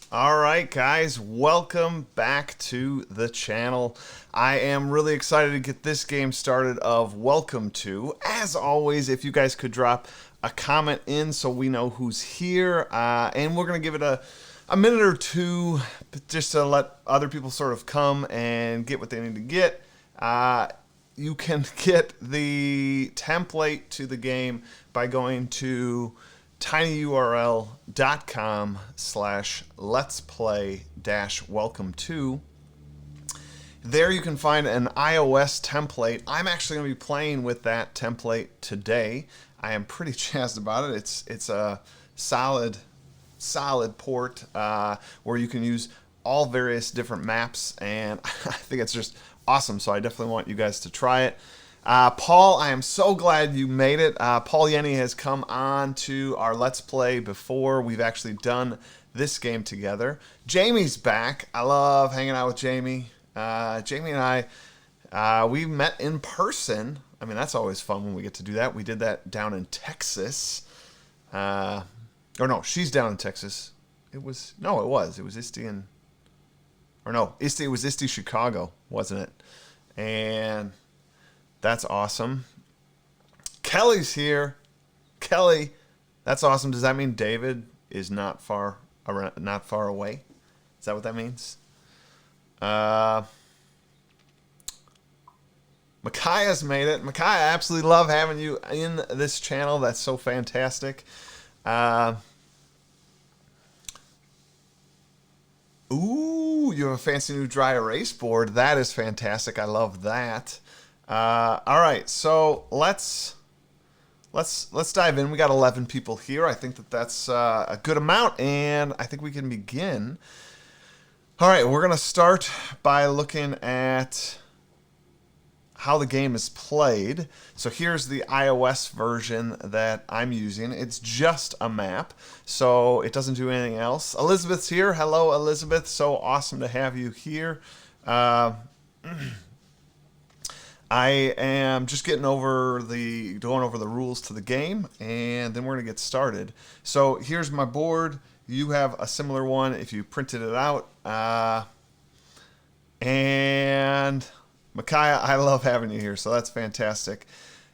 All right, guys, welcome back to the channel. I am really excited to get this game started of Welcome to. As always, if you guys could drop a comment in so we know who's here, and we're going to give it a minute or two just to let other people sort of come and get what they need to get. You can get the template to the game by going to tinyurl.com/let's play welcome to. There you can find an iOS template. I'm actually going to be playing with that template today. I am pretty jazzed about it. It's a solid port where you can use all various different maps, and I think it's just awesome. So I definitely want you guys to try it. Paul, I am so glad you made it. Paul Yenny has come on to our Let's Play before. We've actually done this game together. Jamie's back. I love hanging out with Jamie. Jamie and I, we met in person. I mean, that's always fun when we get to do that. We did that down in Texas. Or no, she's down in Texas. It was ISTE and... Or no, it was ISTE Chicago, wasn't it? And... that's awesome. Kelly's here. Kelly, that's awesome. Does that mean David is not far away? Is that what that means? Micaiah's made it. Micaiah, I absolutely love having you in this channel. That's so fantastic. Ooh, you have a fancy new dry erase board. That is fantastic. I love that. All right, so let's dive in. We got 11 people here. I think that's a good amount, and I think we can begin. All right, we're gonna start by looking at how the game is played. So here's the iOS version that I'm using. It's just a map, so it doesn't do anything else. Elizabeth's here. Hello, Elizabeth. So awesome to have you here. I am just going over the rules to the game, and then we're going to get started. So here's my board. You have a similar one if you printed it out. And Micaiah, I love having you here, so that's fantastic.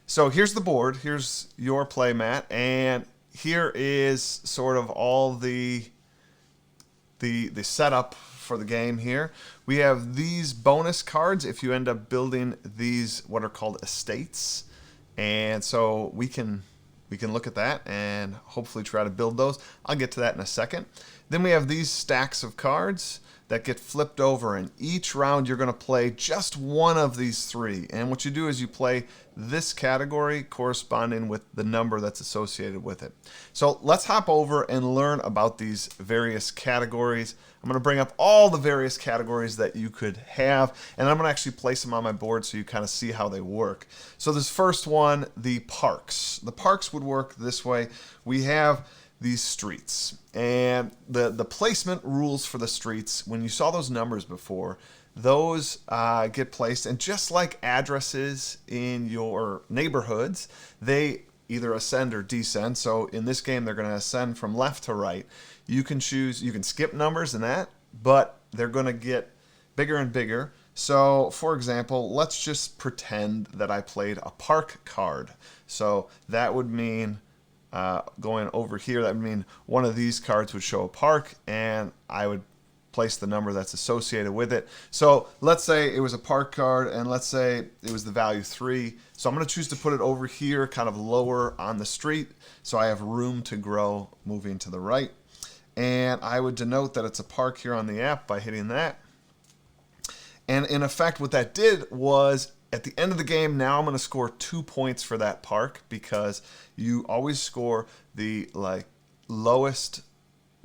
So here's the board. Here's your play mat, and here is sort of all the setup for the game here. We have these bonus cards if you end up building these what are called estates, and so we can look at that and hopefully try to build those. I'll get to that in a second. Then we have these stacks of cards that get flipped over, and each round you're going to play just one of these three, and what you do is you play this category corresponding with the number that's associated with it. So let's hop over and learn about these various categories. I'm going to bring up all the various categories that you could have, and I'm going to actually place them on my board so you kind of see how they work. So this first one, the parks. The parks would work this way. We have these streets, and the placement rules for the streets, when you saw those numbers before, those get placed, and just like addresses in your neighborhoods, they either ascend or descend. So in this game, they're going to ascend from left to right. You can choose, you can skip numbers in that, but they're going to get bigger and bigger. So for example, let's just pretend that I played a park card. So that would mean going over here, that would mean one of these cards would show a park, and I would place the number that's associated with it. So let's say it was a park card, and let's say it was the value 3. So I'm going to choose to put it over here, kind of lower on the street, so I have room to grow moving to the right. And I would denote that it's a park here on the app by hitting that. And in effect, what that did was, at the end of the game, now I'm going to score 2 points for that park, because you always score the lowest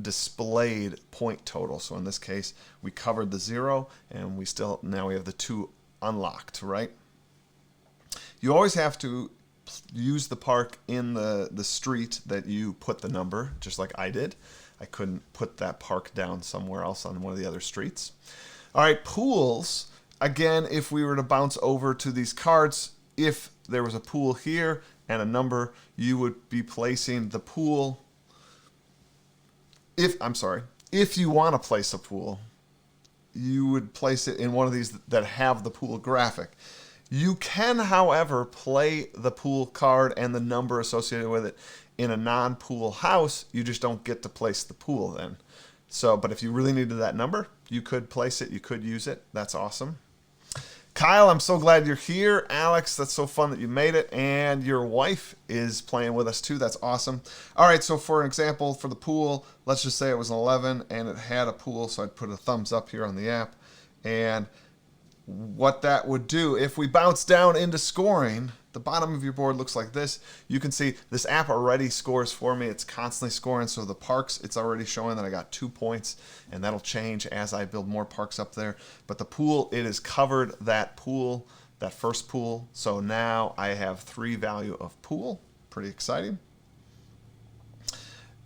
displayed point total. So in this case, we covered the 0, and now we have the 2 unlocked, right? You always have to use the park in the street that you put the number, just like I did. I couldn't put that park down somewhere else on one of the other streets. All right, pools. Again, if we were to bounce over to these cards, if there was a pool here and a number, you would be placing the pool. if you want to place a pool, you would place it in one of these that have the pool graphic. You can, however, play the pool card and the number associated with it in a non-pool house. You just don't get to place the pool then. So, but if you really needed that number, you could place it. You could use it. That's awesome. Kyle, I'm so glad you're here. Alex, that's so fun that you made it. And your wife is playing with us too. That's awesome. All right, so for an example, for the pool, let's just say it was an 11 and it had a pool, so I'd put a thumbs up here on the app. And what that would do, if we bounce down into scoring, the bottom of your board looks like this. You can see this app already scores for me. It's constantly scoring. So the parks, it's already showing that I got 2 points, and that'll change as I build more parks up there. But the pool, it has covered that pool, that first pool. So now I have 3 value of pool. Pretty exciting.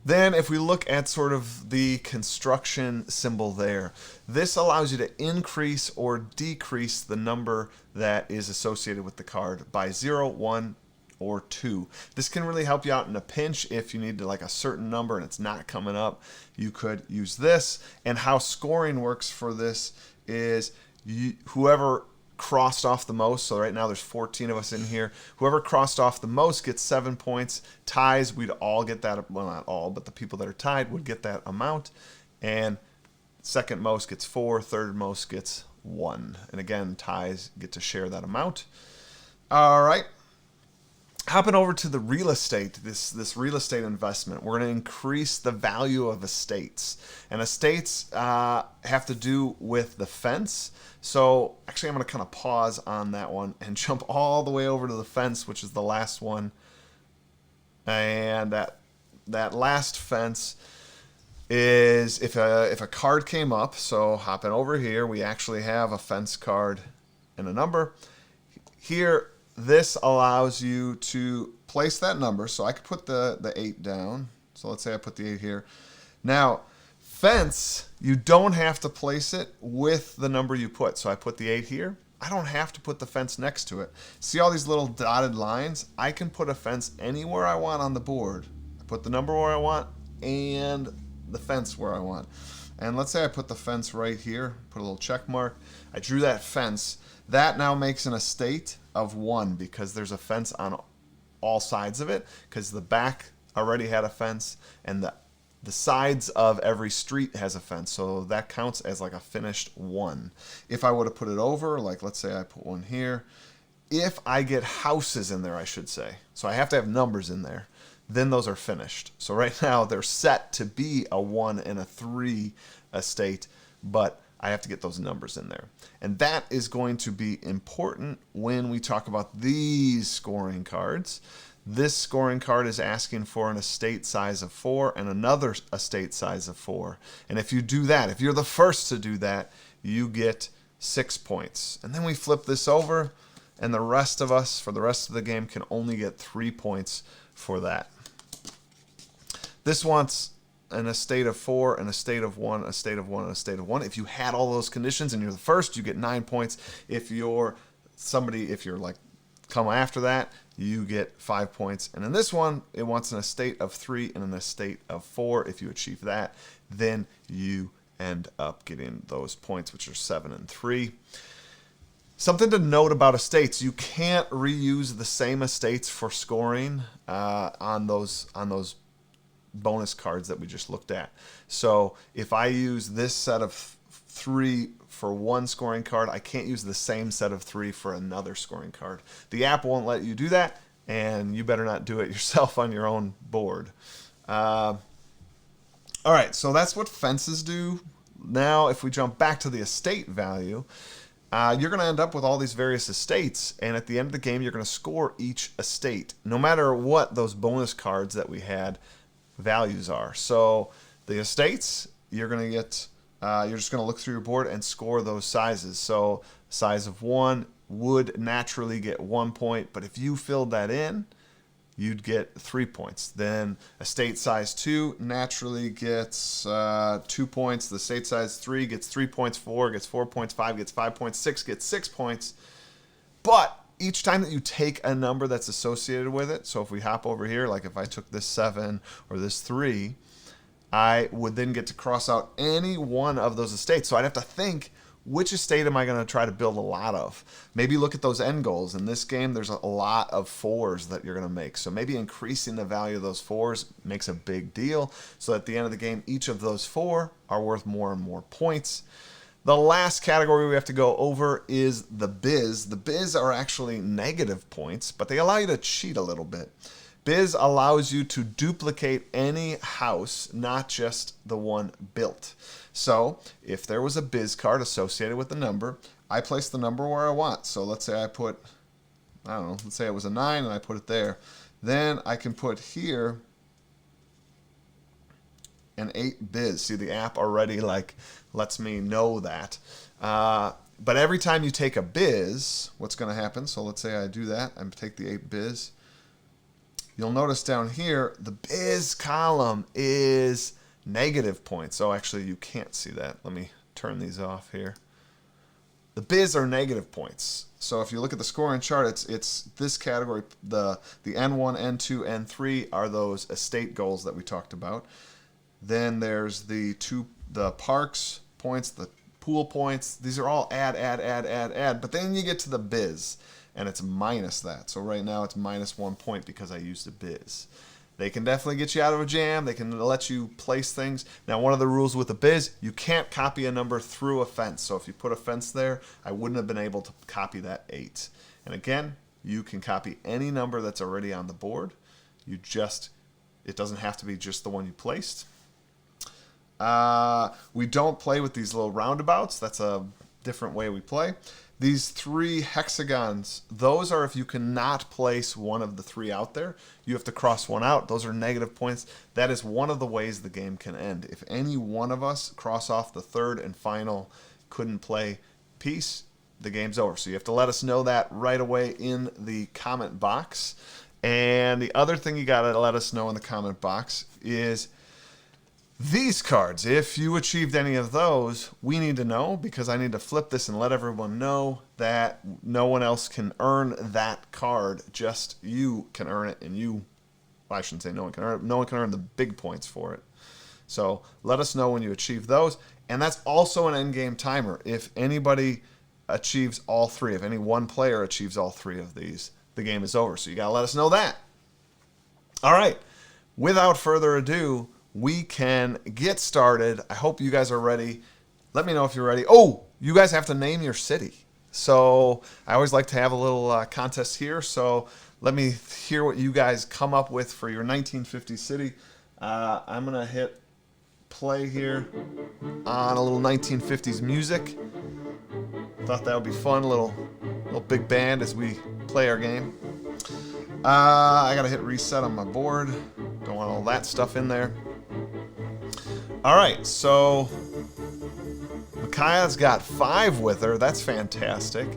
Then if we look at sort of the construction symbol there, this allows you to increase or decrease the number that is associated with the card by 0, 1, or 2. This can really help you out in a pinch if you need to like a certain number and it's not coming up. You could use this. And how scoring works for this is whoever crossed off the most, so right now there's 14 of us in here, whoever crossed off the most gets 7 points. Ties, we'd all get that, well, not all, but the people that are tied would get that amount, and second most gets 4, third most gets 1, and again, ties get to share that amount. All right, hopping over to the real estate, this real estate investment, we're going to increase the value of estates, and estates have to do with the fence. So actually I'm going to kind of pause on that one and jump all the way over to the fence, which is the last one. And that last fence is if a card came up, so hopping over here, we actually have a fence card and a number. Here, this allows you to place that number. So I could put the 8 down. So let's say I put the 8 here. Now, fence, you don't have to place it with the number you put. So I put the 8 here. I don't have to put the fence next to it. See all these little dotted lines? I can put a fence anywhere I want on the board. I put the number where I want and the fence where I want. And let's say I put the fence right here, put a little check mark. I drew that fence. That now makes an estate of 1 because there's a fence on all sides of it, because the back already had a fence and the sides of every street has a fence, so that counts as like a finished 1. If I would have put it over, like let's say I put 1 here, if I get houses in there, I should say, so I have to have numbers in there, then those are finished. So right now they're set to be a 1 and a 3 estate, but I have to get those numbers in there. And that is going to be important when we talk about these scoring cards. This scoring card is asking for an estate size of 4 and another estate size of 4. And if you do that, if you're the first to do that, you get 6 points. And then we flip this over, and the rest of us, for the rest of the game, can only get 3 points for that. This wants an estate of 4, an estate of 1, a state of 1, and a state of 1. If you had all those conditions and you're the first, you get 9 points. If you're somebody, if you're like come after that, you get 5 points. And in this one, it wants an estate of 3 and an estate of 4. If you achieve that, then you end up getting those points, which are 7 and 3. Something to note about estates: you can't reuse the same estates for scoring on those bonus cards that we just looked at. So if I use this set of 3 for one scoring card, I can't use the same set of 3 for another scoring card. The app won't let you do that, and you better not do it yourself on your own board. All right, so that's what fences do. Now, if we jump back to the estate value, you're going to end up with all these various estates, and at the end of the game, you're going to score each estate, no matter what those bonus cards that we had values are. So the estates, you're going to get, you're just going to look through your board and score those sizes. So size of 1 would naturally get 1 point, but if you filled that in, you'd get 3 points. Then estate size 2 naturally gets 2 points. The estate size 3 gets 3 points. 4 gets 4 points. 5 gets 5 points. 6 gets 6 points. But each time that you take a number that's associated with it, so if we hop over here, like if I took this 7 or this 3, I would then get to cross out any one of those estates. So I'd have to think, which estate am I going to try to build a lot of? Maybe look at those end goals. In this game, there's a lot of 4s that you're going to make. So maybe increasing the value of those 4s makes a big deal. So at the end of the game, each of those 4 are worth more and more points. The last category we have to go over is the biz. The biz are actually negative points, but they allow you to cheat a little bit. Biz allows you to duplicate any house, not just the one built. So if there was a biz card associated with the number, I place the number where I want. So let's say I put, I don't know, let's say it was a 9 and I put it there. Then I can put here an 8 biz. See, the app already like lets me know that. But every time you take a biz, what's going to happen? So let's say I do that. I take the 8 biz. You'll notice down here, the biz column is negative points. Oh, actually, you can't see that. Let me turn these off here. The biz are negative points. So if you look at the scoring chart, it's this category. The N1, N2, N3 are those estate goals that we talked about. Then there's the parks points, the pool points. These are all add. But then you get to the biz, and it's minus that. So right now it's minus 1 point because I used a biz. They can definitely get you out of a jam. They can let you place things. Now, one of the rules with a biz, you can't copy a number through a fence. So if you put a fence there, I wouldn't have been able to copy that 8. And again, you can copy any number that's already on the board. It doesn't have to be just the one you placed. We don't play with these little roundabouts. That's a different way we play. These 3 hexagons, those are if you cannot place one of the 3 out there. You have to cross one out. Those are negative points. That is one of the ways the game can end. If any one of us cross off the 3rd and final couldn't play piece, the game's over. So you have to let us know that right away in the comment box. And the other thing you got to let us know in the comment box is these cards. If you achieved any of those, we need to know, because I need to flip this and let everyone know that no one else can earn that card. Just you can earn it, and well, I shouldn't say no one can earn it. No one can earn the big points for it. So let us know when you achieve those. And that's also an end game timer. If anybody achieves all 3, if any one player achieves all 3 of these, the game is over. So you got to let us know that. All right. Without further ado, we can get started. I hope you guys are ready. Let me know if you're ready. Oh, you guys have to name your city. So I always like to have a little contest here. So let me hear what you guys come up with for your 1950s city. I'm going to hit play here on a little 1950s music. Thought that would be fun. A little big band as we play our game. I got to hit reset on my board. Don't want all that stuff in there. All right, so Micaiah's got 5 with her. That's fantastic.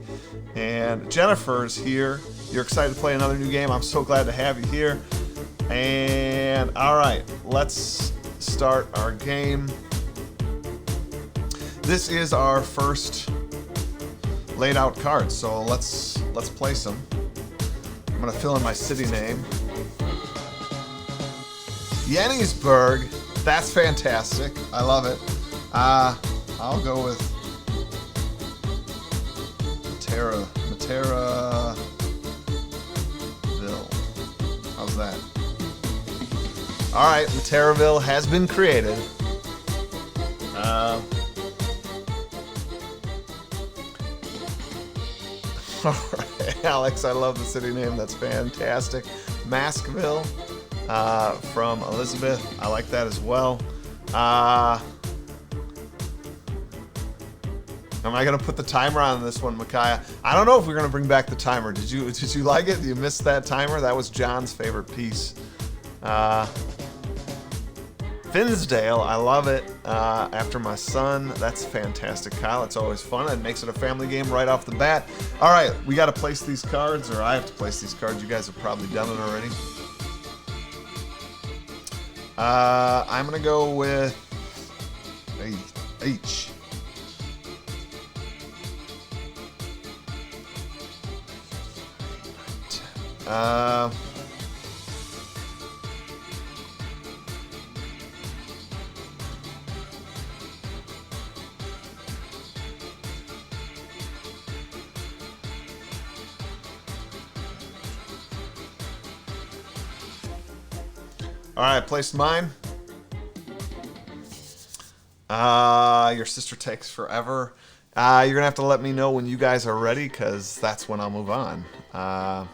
And Jennifer's here. You're excited to play another new game. I'm so glad to have you here. And all right, let's start our game. This is our first laid out card, so let's place them. I'm gonna fill in my city name. Yennisburg. That's fantastic. I love it. I'll go with Materaville. How's that? All right, Materaville has been created. All right, Alex, I love the city name. That's fantastic. Maskville. From Elizabeth. I like that as well. Am I going to put the timer on this one, Micaiah? I don't know if we're going to bring back the timer. Did you like it? You missed that timer? That was John's favorite piece. Finsdale, I love it. After my son. That's fantastic, Kyle. It's always fun. It makes it a family game right off the bat. All right, we got to place these cards, or I have to place these cards. You guys have probably done it already. I'm going to go with H. All right, placed mine. Your sister takes forever. You're gonna have to let me know when you guys are ready, because that's when I'll move on. I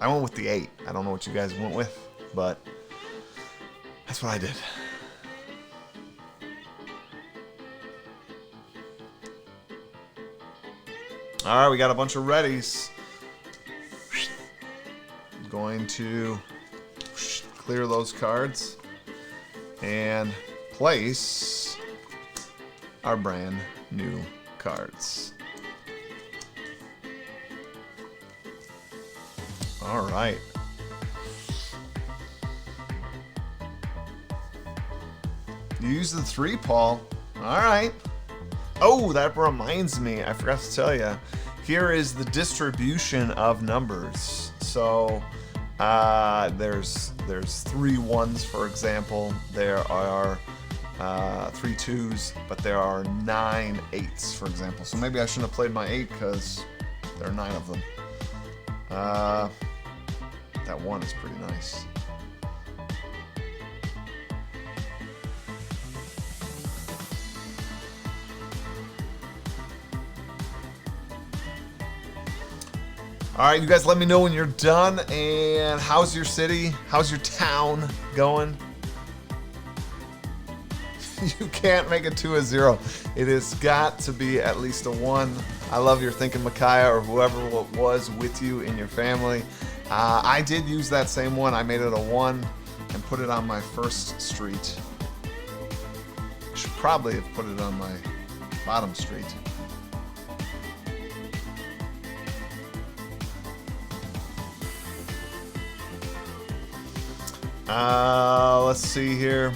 went with the 8. I don't know what you guys went with, but that's what I did. All right, we got a bunch of readies. Going to clear those cards and place our brand new cards. All right. You use the 3, Paul. All right. Oh, that reminds me. I forgot to tell you. Here is the distribution of numbers. So there's 3 1s, for example. There are 3 2s, but there are 9 8s, for example. So maybe I shouldn't have played my 8 because there are 9 of them. That 1 is pretty nice. All right, you guys let me know when you're done. And how's your city? How's your town going? You can't make it to a 0. It has got to be at least a 1. I love your thinking, Micaiah, or whoever was with you in your family. I did use that same one. I made it a 1 and put it on my first street. Should probably have put it on my bottom street. Let's see here.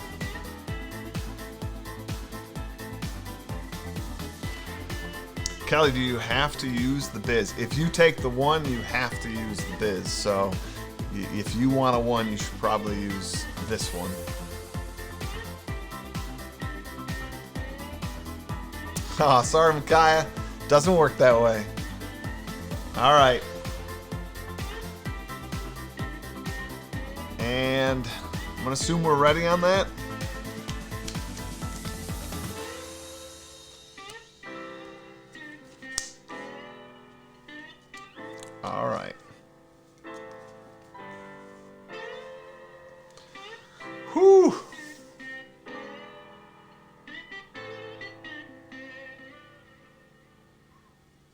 Kelly, do you have to use the biz? If you take the 1, you have to use the biz. So if you want a 1, you should probably use this one. Oh, sorry, Micaiah. Doesn't work that way. All right. And I'm going to assume we're ready on that. All right. Whew.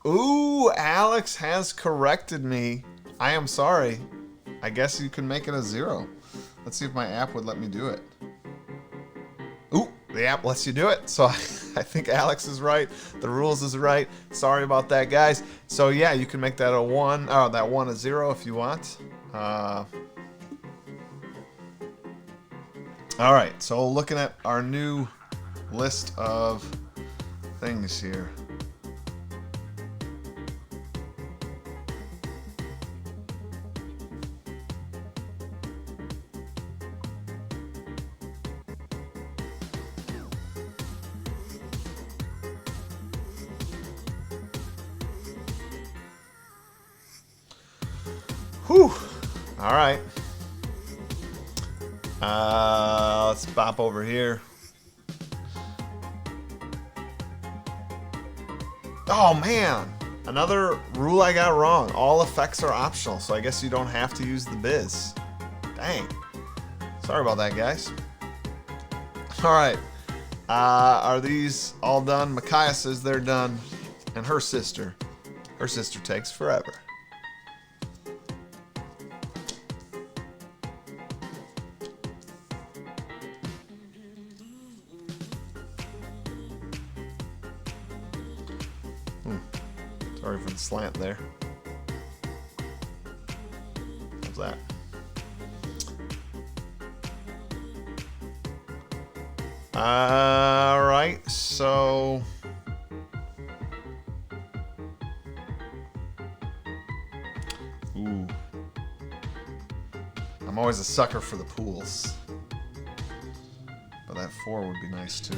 Ooh, Alex has corrected me. I am sorry. I guess you can make it a 0. Let's see if my app would let me do it. Ooh, the app lets you do it. So I think Alex is right. The rules is right. Sorry about that, guys. So yeah, you can make that a 1. Oh, that 1 a 0 if you want. All right. So looking at our new list of things here. Whew. All right. Let's bop over here. Oh, man. Another rule I got wrong. All effects are optional, so I guess you don't have to use the biz. Dang. Sorry about that, guys. All right. Are these all done? Micaiah says they're done. And her sister takes forever. Sorry for the slant there. How's that? All right, so ooh, I'm always a sucker for the pools, but that 4 would be nice too.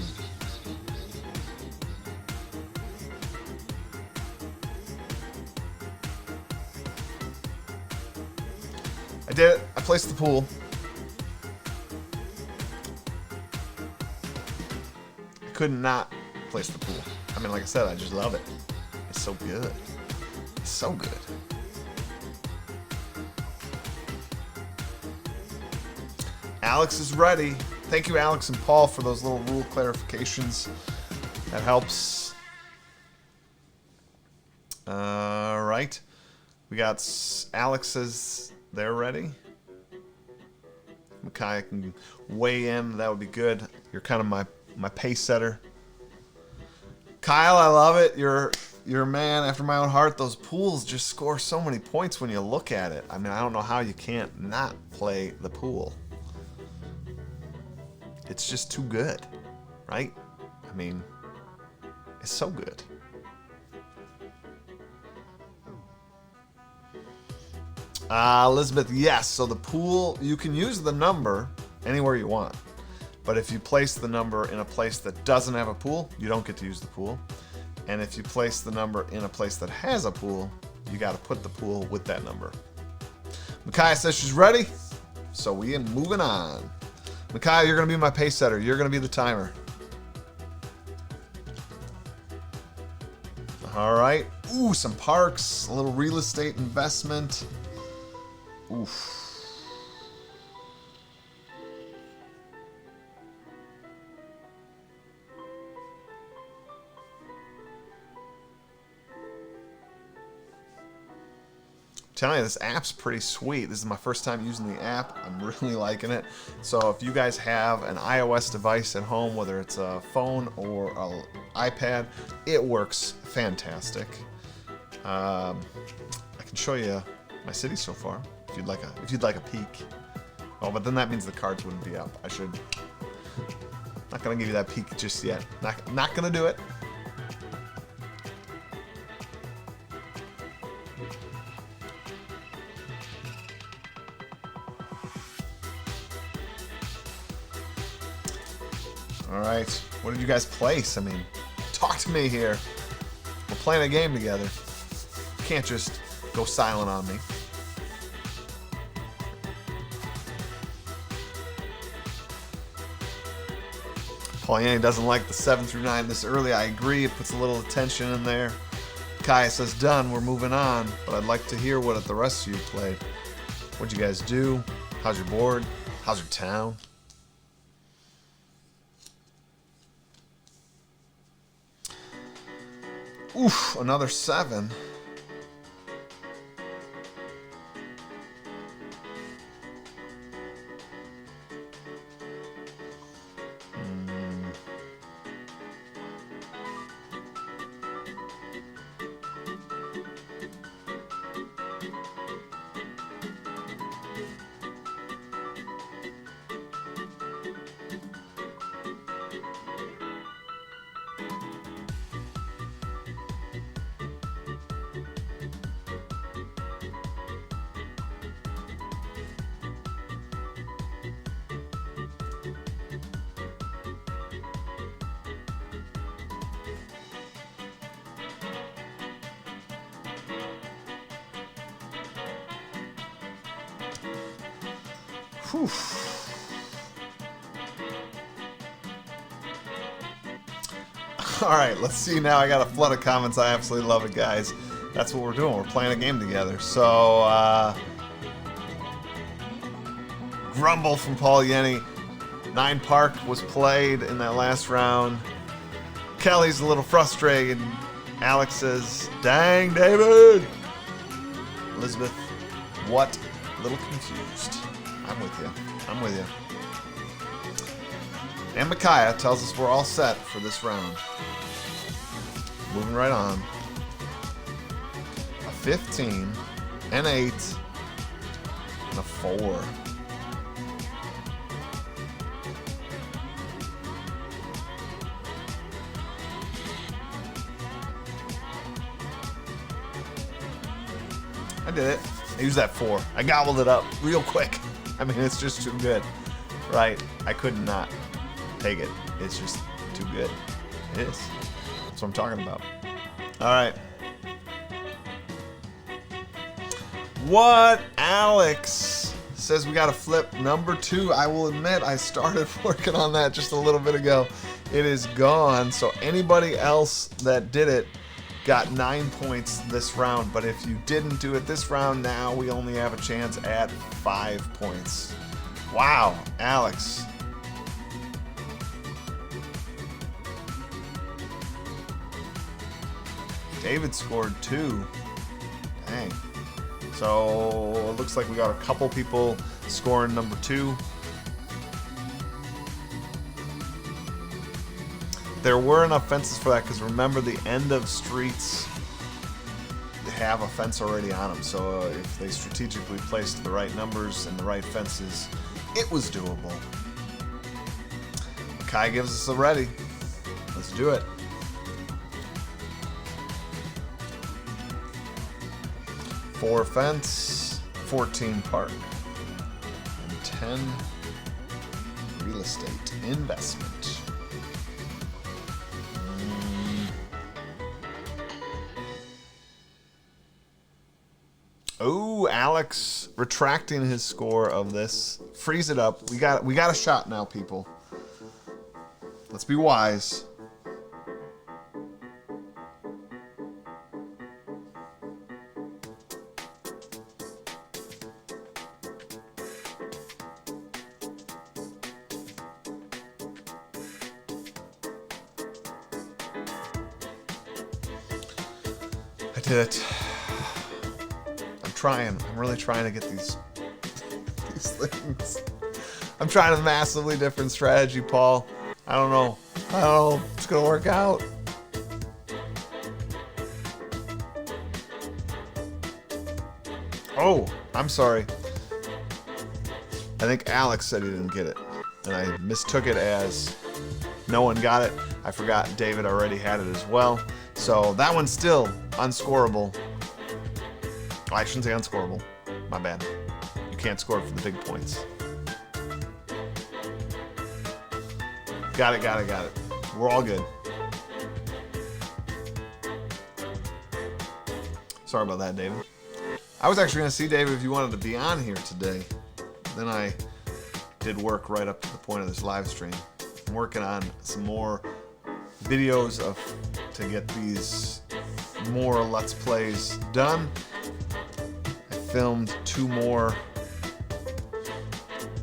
did it. I placed the pool. I could not place the pool. I mean, like I said, I just love it. It's so good. It's so good. Alex is ready. Thank you, Alex and Paul, for those little rule clarifications. That helps. All right. We got Alex says they're ready. Micaiah can weigh in. That would be good. You're kind of my pace setter. Kyle, I love it. You're a man after my own heart. Those pools just score so many points when you look at it. I mean, I don't know how you can't not play the pool. It's just too good, right? I mean, it's so good. Elizabeth, yes. So the pool, you can use the number anywhere you want. But if you place the number in a place that doesn't have a pool, you don't get to use the pool. And if you place the number in a place that has a pool, you got to put the pool with that number. Micaiah says she's ready. So we are moving on. Micaiah, you're going to be my pace setter. You're going to be the timer. All right. Ooh, some parks, a little real estate investment. Oof. Telling you, this app's pretty sweet. This is my first time using the app. I'm really liking it. So if you guys have an iOS device at home, whether it's a phone or an iPad, it works fantastic. I can show you my city so far if you'd like a peek. Oh, but then that means the cards wouldn't be up. Not gonna give you that peek just yet. Not gonna do it. All right, what did you guys place? I mean, talk to me here. We're playing a game together. You can't just go silent on me. Paul Yanni doesn't like the 7 through 9 this early. I agree. It puts a little attention in there. Kaya says, done. We're moving on. But I'd like to hear what the rest of you played. What'd you guys do? How's your board? How's your town? Oof, another 7. Whew. All right, let's see now. I got a flood of comments. I absolutely love it, guys. That's what we're doing. We're playing a game together. So, grumble from Paul Yenny. 9 Park was played in that last round. Kelly's a little frustrated. Alex says, dang, David. Elizabeth, what? A little confused. I'm with you. I'm with you. And Micaiah tells us we're all set for this round. Moving right on. A 15, an 8, and a 4. I did it. I used that 4. I gobbled it up real quick. I mean, it's just too good, right? I could not take it. It's just too good. It is. That's what I'm talking about. All right. What? Alex says we got to flip number 2. I will admit I started working on that just a little bit ago. It is gone. So anybody else that did it got 9 points this round. But if you didn't do it this round, now we only have a chance at 5 points. Wow, Alex. David scored 2. Dang. So it looks like we got a couple people scoring number 2. There were enough fences for that because remember the end of streets have a fence already on them. So if they strategically placed the right numbers and the right fences, it was doable. Kai gives us a ready. Let's do it. 4 fence, 14 park, and 10 real estate investment. Oh, Alex retracting his score of this. Freeze it up. We got a shot now, people. Let's be wise. I did it. I'm really trying to get these things. I'm trying a massively different strategy, Paul. I don't know if it's gonna work out. Oh, I'm sorry. I think Alex said he didn't get it, and I mistook it as no one got it. I forgot David already had it as well. So that one's still unscorable. Oh, I shouldn't say unscorable. My bad. You can't score for the big points. Got it. We're all good. Sorry about that, David. I was actually going to see David if you wanted to be on here today. Then I did work right up to the point of this live stream. I'm working on some more videos to get these more Let's Plays done. Filmed 2 more,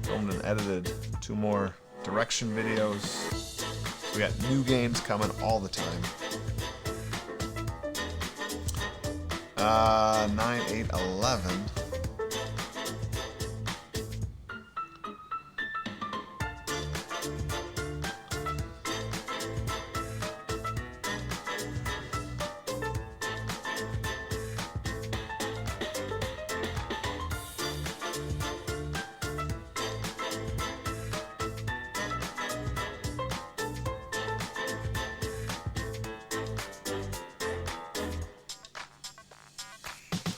filmed and edited 2 more direction videos. We got new games coming all the time. 9, 8, 11.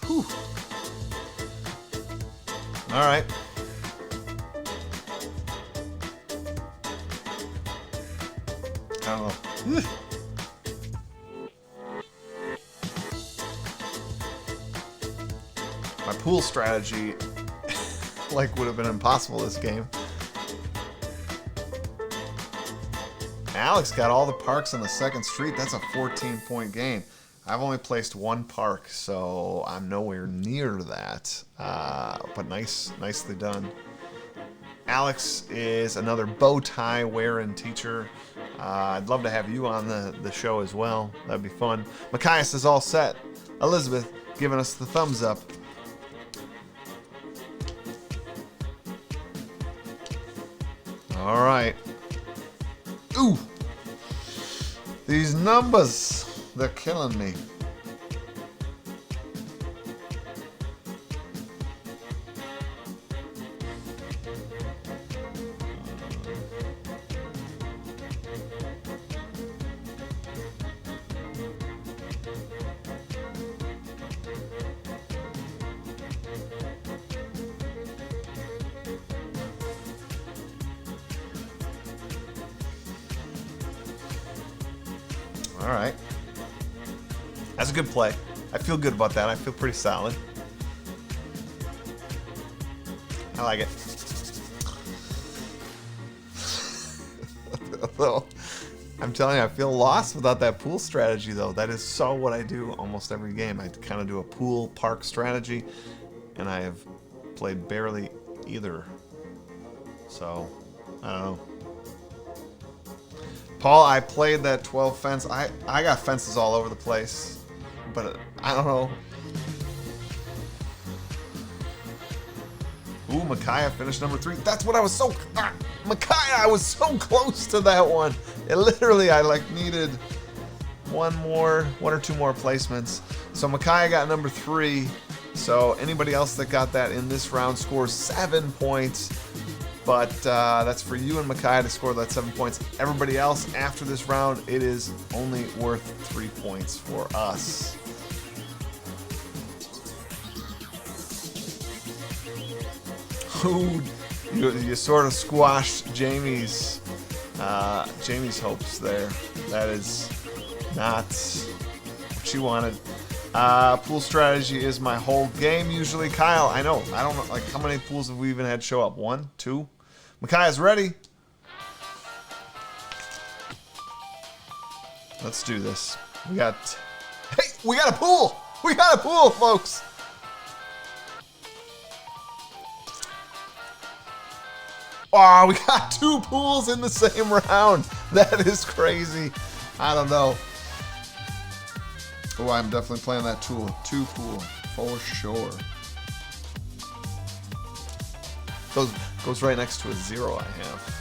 Whew. All right. I don't know. My pool strategy would have been impossible this game. Alex got all the parks on the 2nd street. That's a 14-point game. I've only placed 1 park, so I'm nowhere near that. But nicely done. Alex is another bow tie wearing teacher. I'd love to have you on the show as well. That'd be fun. Machias is all set. Elizabeth giving us the thumbs up. All right. Ooh. These numbers. They're killing me. All right. That's a good play. I feel good about that. I feel pretty solid. I like it. Though, I'm telling you, I feel lost without that pool strategy, though. That is so what I do almost every game. I kind of do a pool park strategy, and I have played barely either. So, I don't know. Paul, I played that 12 fence. I got fences all over the place, but I don't know. Ooh, Micaiah finished number 3. That's what I was so... Micaiah, I was so close to that one. It literally, I like needed one or two more placements. So Micaiah got number 3. So anybody else that got that in this round scores 7 points. But that's for you and Micaiah to score that 7 points. Everybody else after this round, it is only worth 3 points for us. Ooh, you sort of squashed Jamie's hopes there. That is not what she wanted. Pool strategy is my whole game usually. Kyle, I know. I don't know, like, how many pools have we even had show up? 1, 2? Micaiah's ready. Let's do this. We got a pool! We got a pool, folks! Oh, we got 2 pools in the same round. That is crazy. I don't know. Oh, I'm definitely playing that 2 pool for sure. Goes right next to a 0 I have.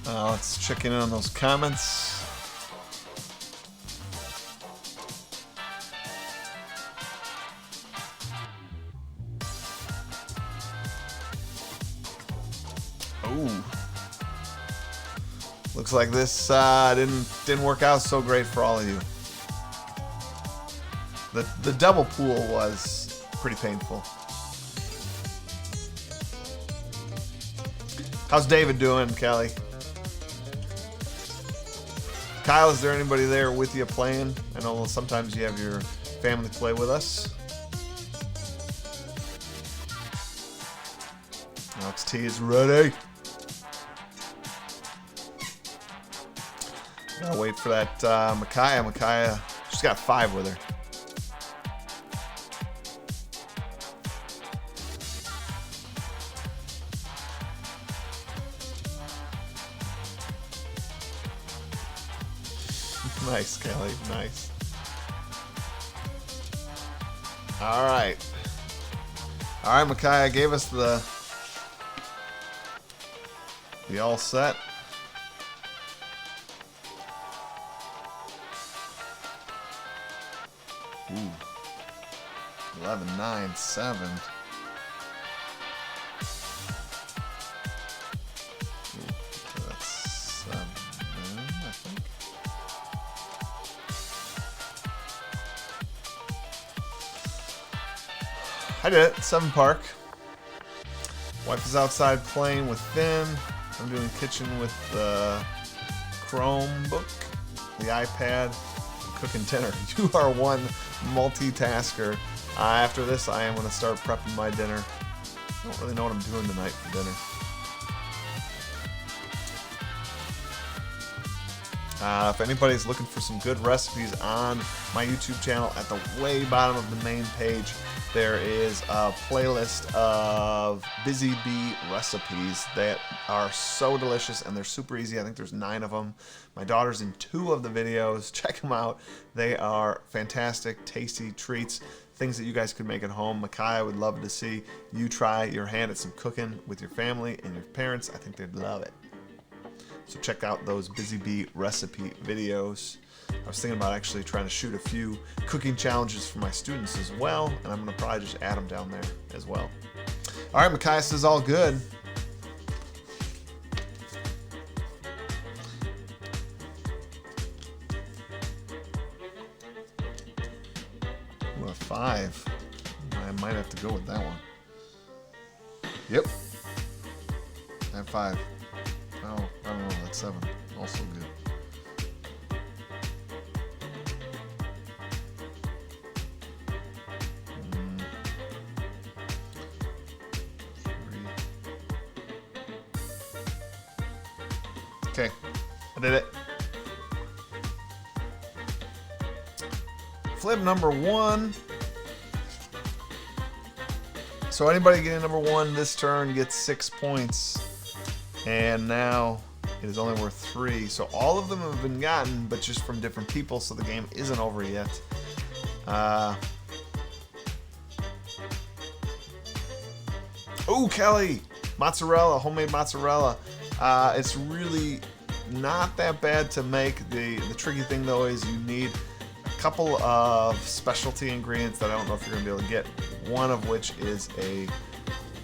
Let's check in on those comments. Ooh. Looks like this didn't work out so great for all of you. The double pool was pretty painful. How's David doing, Kelly? Kyle, is there anybody there with you playing? I know sometimes you have your family play with us. Alex T is ready. Gotta wait for that Micaiah. Micaiah, she's got 5 with her. Nice, Kelly. Nice. All right. All right, Micaiah gave us the all set. Ooh. 11, 9, 7. That's 7, I think. I did it. 7 park. Wife is outside playing with Finn. I'm doing kitchen with the Chromebook, the iPad, cooking dinner. You are one multitasker. After this, I am going to start prepping my dinner. I don't really know what I'm doing tonight for dinner. If anybody's looking for some good recipes on my YouTube channel, at the way bottom of the main page, there is a playlist of Busy Bee recipes that are so delicious and they're super easy. I think there's 9 of them. My daughter's in 2 of the videos. Check them out. They are fantastic, tasty treats, things that you guys could make at home. Micaiah would love to see you try your hand at some cooking with your family and your parents. I think they'd love it. So check out those Busy Bee recipe videos. I was thinking about actually trying to shoot a few cooking challenges for my students as well, and I'm going to probably just add them down there as well. All right, Micaiah says all good. Ooh, a 5. I might have to go with that one. Yep. I have 5. Oh, I don't know, that's 7. Also good. Okay, I did it. Flip number 1. So anybody getting number 1 this turn gets 6 points. And now it is only worth 3. So all of them have been gotten, but just from different people, so the game isn't over yet. Oh, Kelly! Mozzarella, homemade mozzarella. It's really not that bad to make. The tricky thing, though, is you need a couple of specialty ingredients that I don't know if you're going to be able to get. One of which is a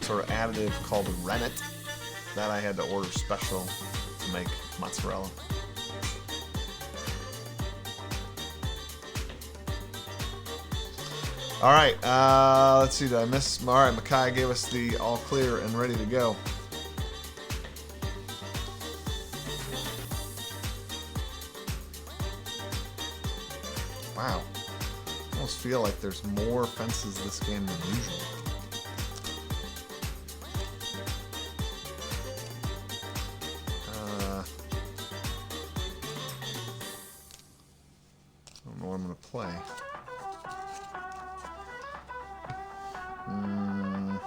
sort of additive called rennet that I had to order special to make mozzarella. All right, let's see, did I miss? All right, Micaiah gave us the all clear and ready to go. Wow, I almost feel like there's more fences this game than usual. I don't know what I'm going to play. 9.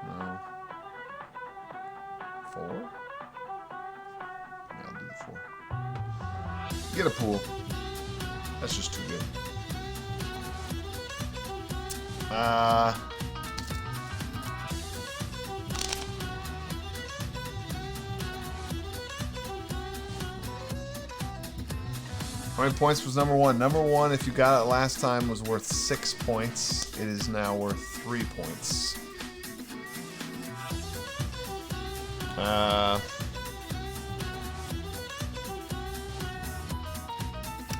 No. 4? Yeah, I'll do the 4. Get a pool. That's just too good. How many points was number 1? Number 1, if you got it last time, was worth 6 points. It is now worth 3 points.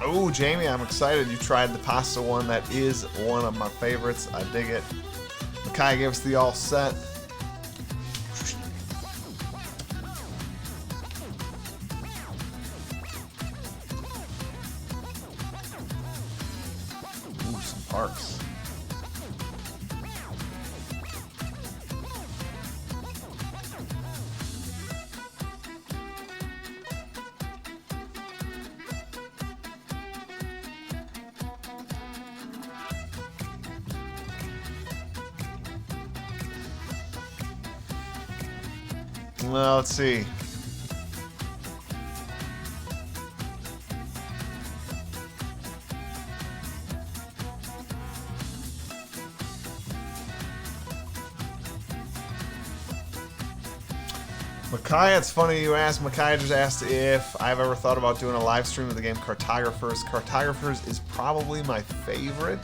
Oh, Jamie, I'm excited. You tried the pasta one. That is one of my favorites. I dig it. Micaiah gave us the all set. Ooh, some parks. Well, let's see. Micaiah, it's funny you asked. Micaiah just asked if I've ever thought about doing a live stream of the game Cartographers. Cartographers is probably my favorite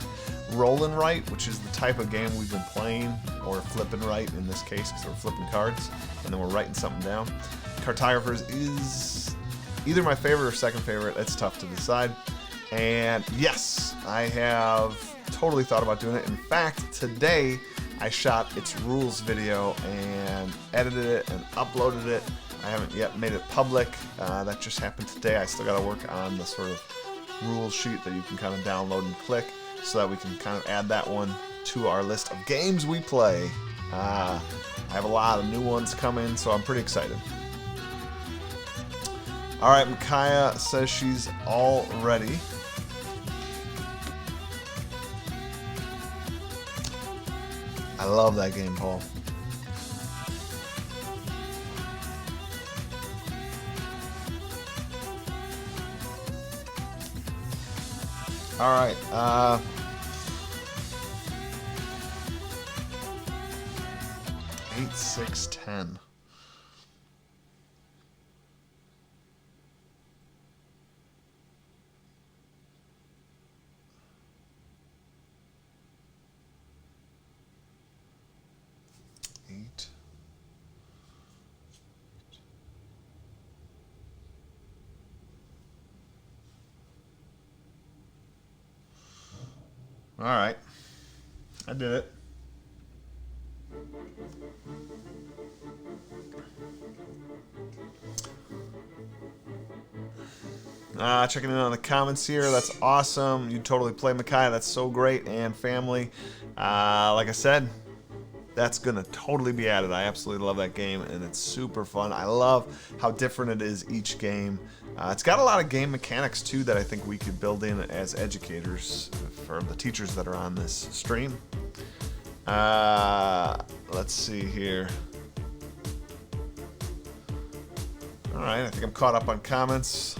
roll and write, which is the type of game we've been playing, or flip and write in this case, because we're flipping cards and then we're writing something down. Cartographers is either my favorite or second favorite. It's tough to decide. And yes, I have totally thought about doing it. In fact, today I shot its rules video and edited it and uploaded it. I haven't yet made it public. That just happened today. I still got to work on the sort of rules sheet that you can kind of download and click, so that we can kind of add that one to our list of games we play. I have a lot of new ones coming, so I'm pretty excited. All right, Micaiah says she's all ready. I love that game, Paul. All right. 8, 6, 10. All right, I did it. Checking in on the comments here. That's awesome. You totally play Micaiah. That's so great. And family, like I said, that's going to totally be added. I absolutely love that game, and it's super fun. I love how different it is each game. It's got a lot of game mechanics, too, that I think we could build in as educators for the teachers that are on this stream. Let's see here. Alright, I think I'm caught up on comments.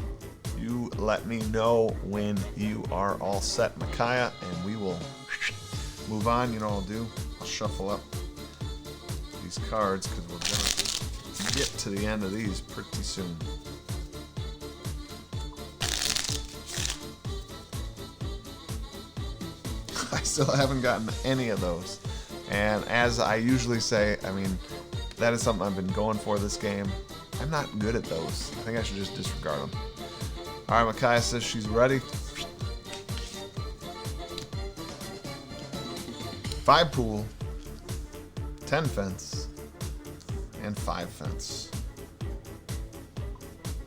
You let me know when you are all set, Micaiah, and we will move on. You know what I'll do? I'll shuffle up these cards because we're going to get to the end of these pretty soon. I still haven't gotten any of those. And as I usually say, I mean, that is something I've been going for this game. I'm not good at those. I think I should just disregard them. Alright, Micaiah says she's ready. 5 pool, 10 fence, and 5 fence.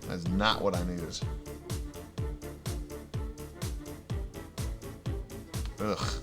That's not what I needed. Ugh.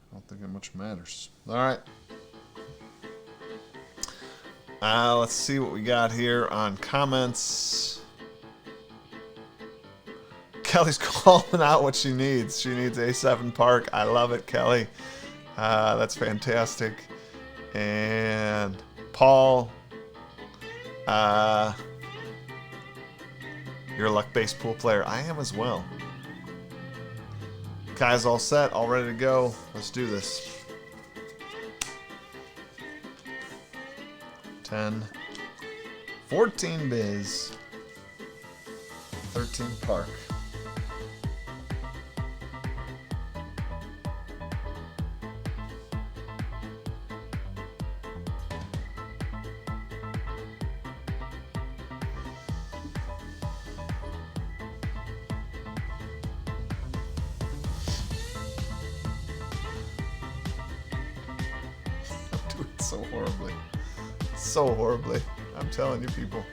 I don't think it much matters. All right. Let's see what we got here on comments. Kelly's calling out what she needs. She needs A7 Park. I love it, Kelly. That's fantastic. And Paul, you're a luck-based pool player. I am as well. Kai's all set, all ready to go. Let's do this. 10, 14 biz, 13 park. I'm doing so horribly. So horribly. I'm telling you, people.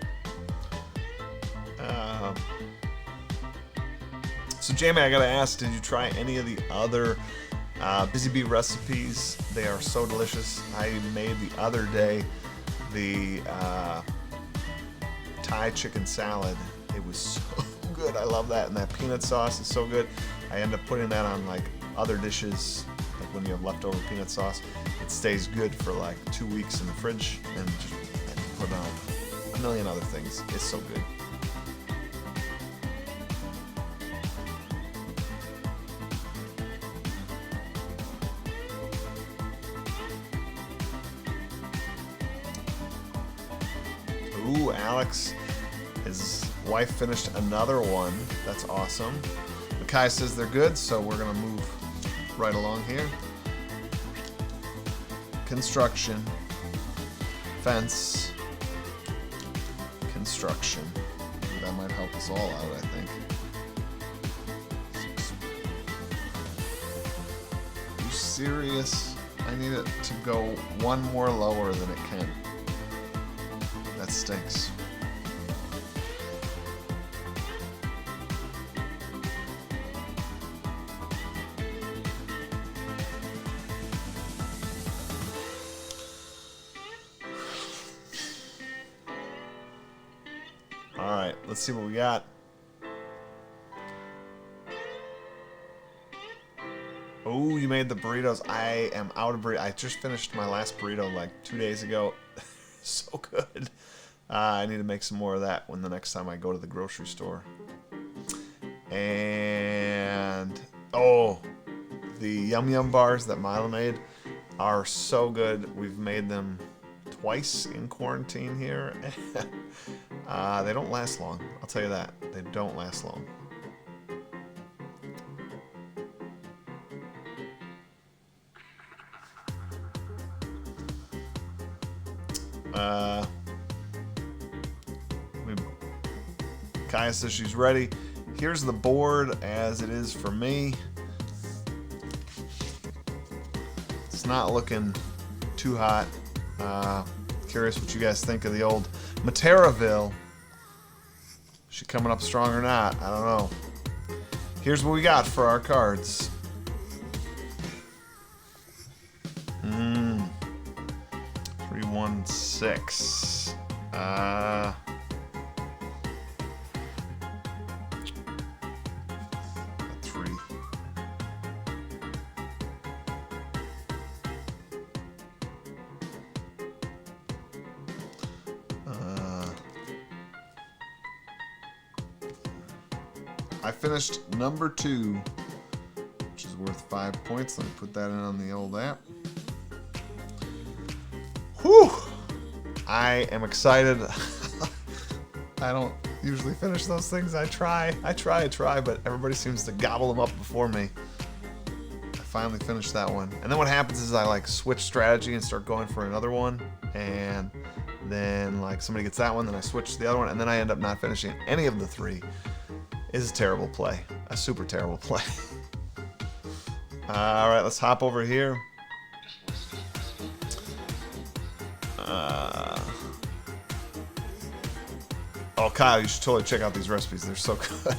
So Jamie, I gotta ask, did you try any of the other Busy Bee recipes? They are so delicious. I made the other day the Thai chicken salad. It was so good. I love that, and that peanut sauce is so good. I end up putting that on like other dishes, like when you have leftover peanut sauce. It stays good for like 2 weeks in the fridge, and just put on a million other things. It's so good. Ooh, Alex, his wife finished another one. That's awesome. Makai says they're good, so we're gonna move right along here. Construction, fence, construction. Ooh, that might help us all out, I think. Are you serious? I need it to go one more lower than it can. That stinks. Alright, let's see what we got. Oh, you made the burritos. I am out of burritos. I just finished my last burrito like 2 days ago. So good. I need to make some more of that when the next time I go to the grocery store. And Oh, the Yum Yum bars that Milo made are so good. We've made them twice in quarantine here. They don't last long. I'll tell you that. They don't last long. Kaya says she's ready. Here's the board as it is for me. It's not looking too hot. Curious what you guys think of the old Materaville. Is she coming up strong or not? I don't know. Here's what we got for our cards. 316. Three. I finished number 2, which is worth 5 points. Let me put that in on the old app. Whew! I am excited. I don't usually finish those things. I try, but everybody seems to gobble them up before me. I finally finished that one. And then what happens is I like switch strategy and start going for another one. And then like somebody gets that one, then I switch to the other one, and then I end up not finishing any of the 3. It's a terrible play. A super terrible play. Alright, let's hop over here. Oh, Kyle, you should totally check out these recipes. They're so good.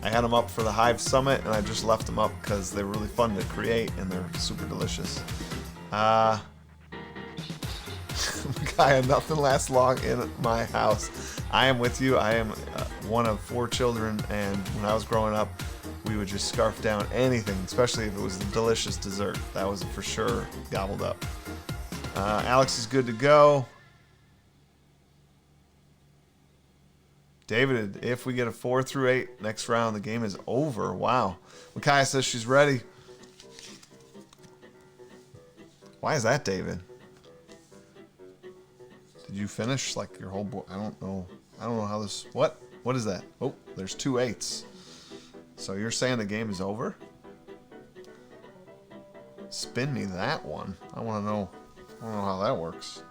I had them up for the Hive Summit, and I just left them up because they were really fun to create, and they're super delicious. Kaya, nothing lasts long in my house. I am with you. I am one of 4 children, and when I was growing up, we would just scarf down anything, especially if it was a delicious dessert. That was for sure gobbled up. Alex is good to go. David, if we get a 4 through 8 next round, the game is over. Wow. Micaiah says she's ready. Why is that, David? Did you finish like your whole board? I don't know. I don't know how this... What? What is that? Oh, there's 2 8s. So you're saying the game is over? Spin me that one. I want to know. I don't know how that works.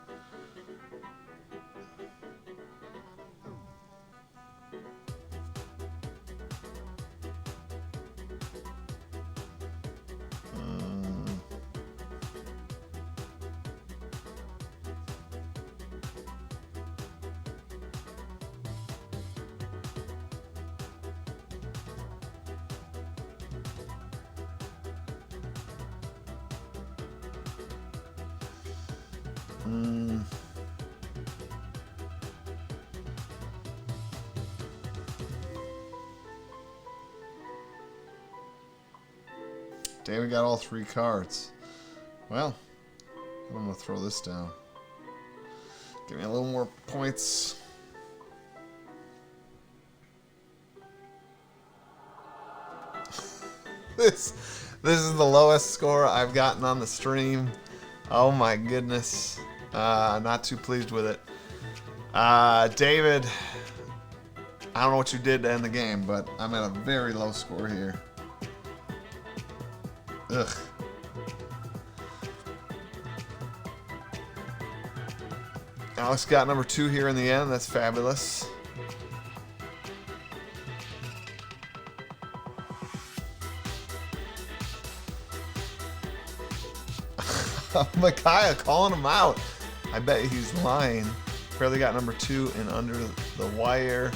David got all 3 cards. Well, I'm going to throw this down. Give me a little more points. This is the lowest score I've gotten on the stream. Oh my goodness. Not too pleased with it. David, I don't know what you did to end the game, but I'm at a very low score here. Ugh. Alex got number 2 here in the end. That's fabulous. Micaiah calling him out. I bet he's lying. Barely got number 2 in under the wire.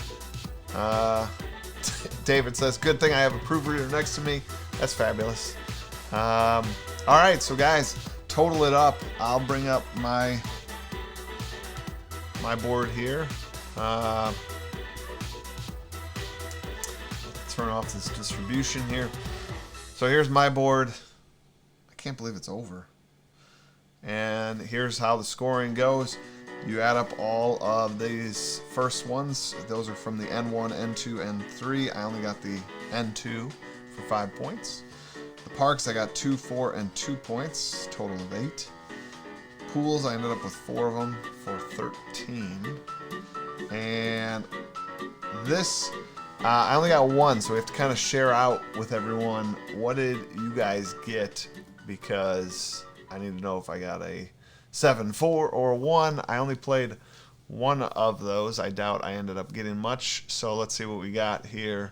David says, good thing I have a proofreader next to me. That's fabulous. All right, so guys, total it up. I'll bring up my board here. Turn off this distribution here. So here's my board. I can't believe it's over. And here's how the scoring goes. You add up all of these first ones. Those are from the N1, N2, N3. I only got the N2. for 5 points. The parks, I got 2, 4, and 2 points, total of 8. Pools, I ended up with 4 of them for 13. And this, I only got 1, so we have to kind of share out with everyone. What did you guys get? Because I need to know if I got a 7, 4, or 1. I only played 1 of those. I doubt I ended up getting much. So let's see what we got here.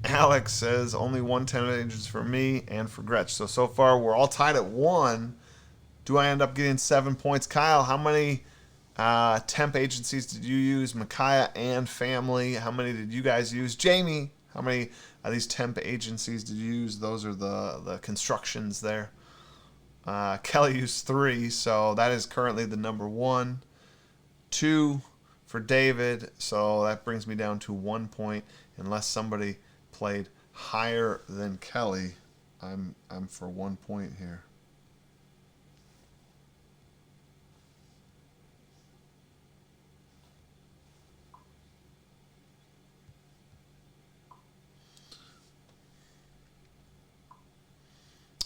Alex says only 1 temp agents for me and for Gretch. So far we're all tied at 1. Do I end up getting 7 points? Kyle, how many temp agencies did you use? Micaiah and family, how many did you guys use? Jamie, how many of these temp agencies did you use? Those are the constructions there. Kelly used 3, so that is currently the number 1. 2 for David, so that brings me down to 1 point. Unless somebody played higher than Kelly, I'm for 1 point here.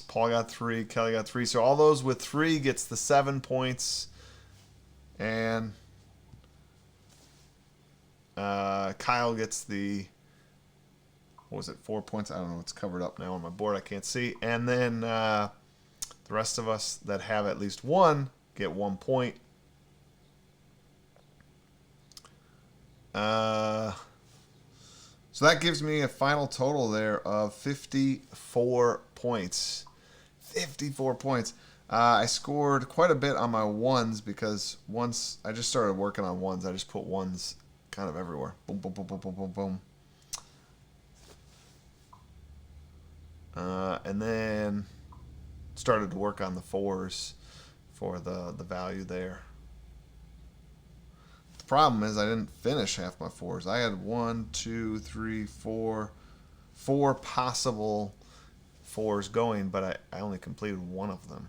Paul got 3, Kelly got 3. So all those with 3 gets the 7 points. And Kyle gets the, what was it, 4 points? I don't know. It's covered up now on my board. I can't see. And then the rest of us that have at least 1 get 1 point. So that gives me a final total there of 54 points. 54 points. I scored quite a bit on my 1s because once I just started working on 1s, I just put 1s kind of everywhere. Boom, boom, boom, boom, boom, boom, boom. And then started to work on the 4s for the value there. The problem is I didn't finish half my 4s. I had 1, 2, 3, 4 possible 4s going, but I only completed 1 of them.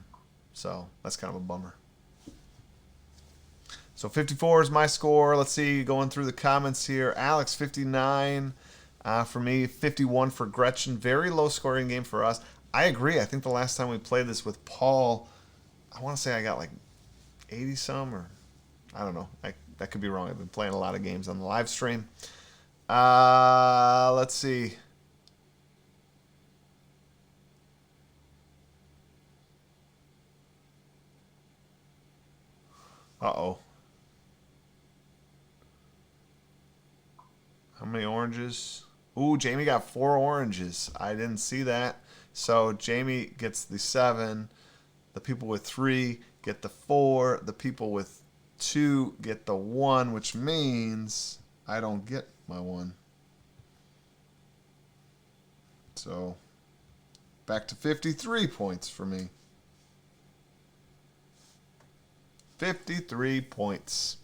So that's kind of a bummer. So 54 is my score. Let's see, going through the comments here. Alex, 59 for me, 51 for Gretchen. Very low scoring game for us. I agree. I think the last time we played this with Paul, I want to say I got like 80 some, or I don't know. That could be wrong. I've been playing a lot of games on the live stream. Let's see. Uh-oh. How many oranges? Ooh, Jamie got 4 oranges. I didn't see that. So Jamie gets the 7. The people with 3 get the 4. The people with 2 get the 1, which means I don't get my 1. So back to 53 points for me. 53 points.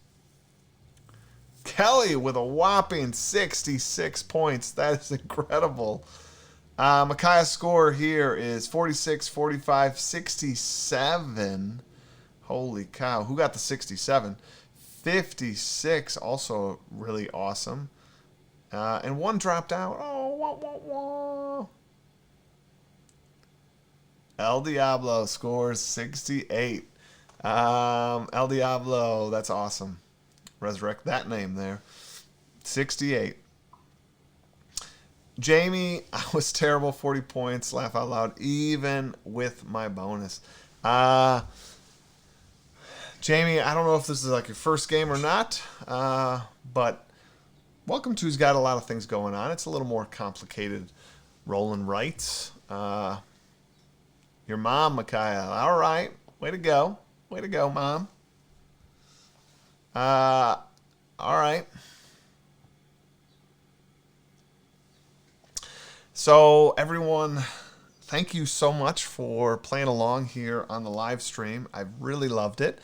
Kelly with a whopping 66 points. That is incredible. Micaiah's score here is 46, 45, 67. Holy cow. Who got the 67? 56, also really awesome. And 1 dropped out. Oh, wah, wah, wah. El Diablo scores 68. El Diablo, that's awesome. Resurrect that name there. 68. Jamie, I was terrible, 40 points, laugh out loud, even with my bonus. Jamie, I don't know if this is like your first game or not, but welcome to Who's Got a Lot of Things Going On. It's a little more complicated rolling rights. Your mom, Micaiah. All right. Way to go. Way to go, Mom. All right. So, everyone, thank you so much for playing along here on the live stream. I really loved it.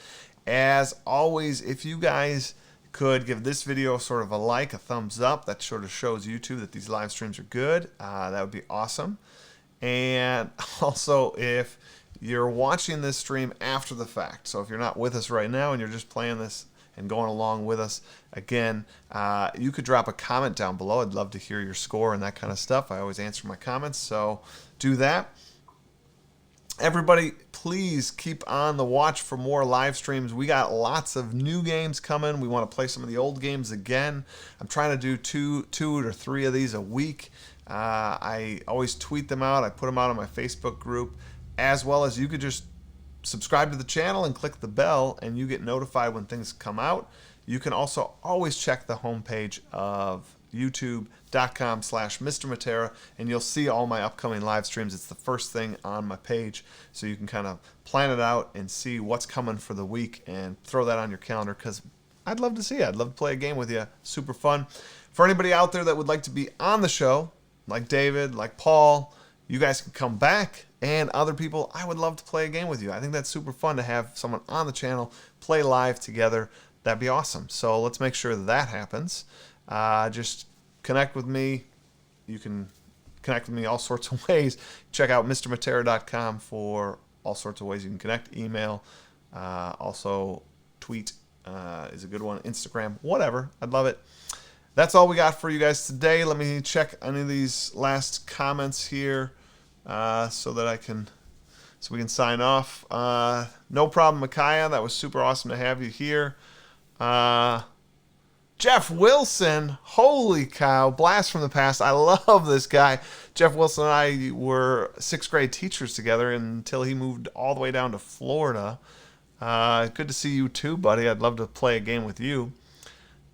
As always, if you guys could give this video sort of a like, a thumbs up, that sort of shows YouTube that these live streams are good. That would be awesome. And also, if you're watching this stream after the fact, so if you're not with us right now and you're just playing this and going along with us. Again, you could drop a comment down below. I'd love to hear your score and that kind of stuff. I always answer my comments, so do that. Everybody, please keep on the watch for more live streams. We got lots of new games coming. We want to play some of the old games again. I'm trying to do two or three of these a week. I always tweet them out. I put them out on my Facebook group, as well as you could just subscribe to the channel and click the bell, and you get notified when things come out. You can also always check the homepage of youtube.com/Mr. Matera, and you'll see all my upcoming live streams. It's the first thing on my page, so you can kind of plan it out and see what's coming for the week and throw that on your calendar, because I'd love to see it. I'd love to play a game with you. Super fun. For anybody out there that would like to be on the show, like David, like Paul, you guys can come back, and other people, I would love to play a game with you. I think that's super fun to have someone on the channel play live together. That'd be awesome. So let's make sure that happens. Just connect with me. You can connect with me all sorts of ways. Check out mrmatera.com for all sorts of ways you can connect. Email, also tweet is a good one. Instagram, whatever. I'd love it. That's all we got for you guys today. Let me check any of these last comments here so we can sign off. No problem, Micaiah. That was super awesome to have you here. Jeff Wilson, holy cow, blast from the past. I love this guy. Jeff Wilson and I were 6th grade teachers together until he moved all the way down to Florida. Good to see you too, buddy. I'd love to play a game with you.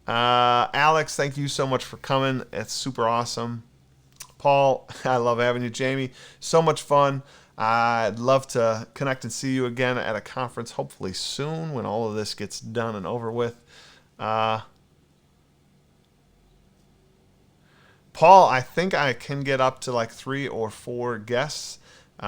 Alex, thank you so much for coming. It's super awesome. Paul, I love having you. Jamie, so much fun. I'd love to connect and see you again at a conference, hopefully soon when all of this gets done and over with. Paul, I think I can get up to like 3 or 4 guests. We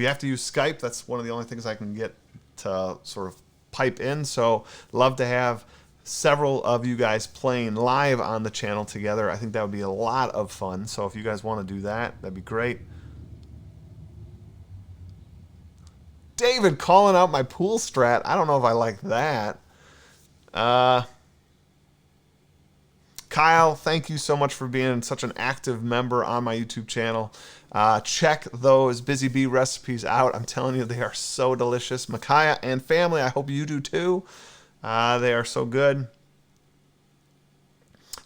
have to use Skype. That's one of the only things I can get to sort of pipe in. So love to have several of you guys playing live on the channel together. I think that would be a lot of fun. So if you guys want to do that, that'd be great. David calling out my pool strat. I don't know if I like that. Kyle, thank you so much for being such an active member on my YouTube channel. Check those Busy Bee recipes out. I'm telling you, they are so delicious. Micaiah and family, I hope you do too. They are so good.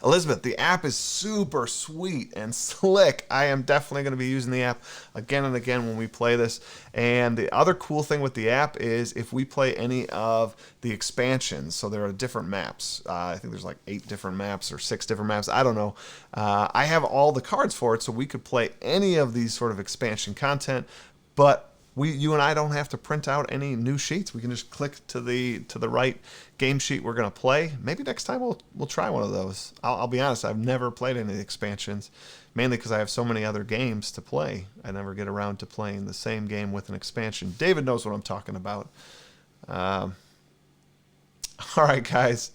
Elizabeth, the app is super sweet and slick. I am definitely going to be using the app again and again when we play this. And the other cool thing with the app is if we play any of the expansions, so there are different maps. I think there's like 8 different maps or 6 different maps. I don't know. I have all the cards for it, so we could play any of these sort of expansion content, but you and I don't have to print out any new sheets. We can just click to the right game sheet we're going to play. Maybe next time we'll try one of those. I'll be honest, I've never played any of the expansions, mainly because I have so many other games to play. I never get around to playing the same game with an expansion. David knows what I'm talking about. All right, guys.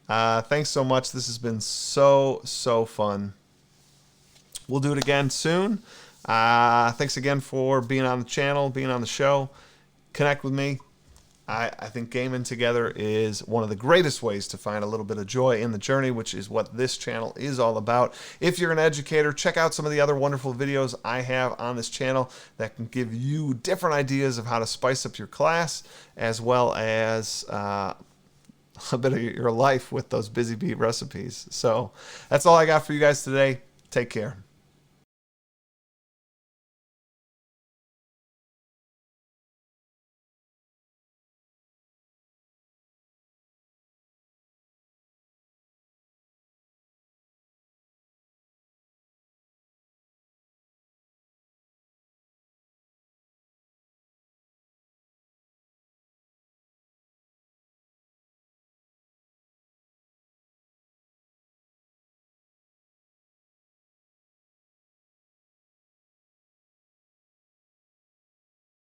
Thanks so much. This has been so fun. We'll do it again soon. Thanks again for being on the channel, being on the show. Connect with me. I think gaming together is one of the greatest ways to find a little bit of joy in the journey, which is what this channel is all about. If you're an educator, check out some of the other wonderful videos I have on this channel that can give you different ideas of how to spice up your class, as well as a bit of your life with those Busy Bee recipes. So that's all I got for you guys today. Take care.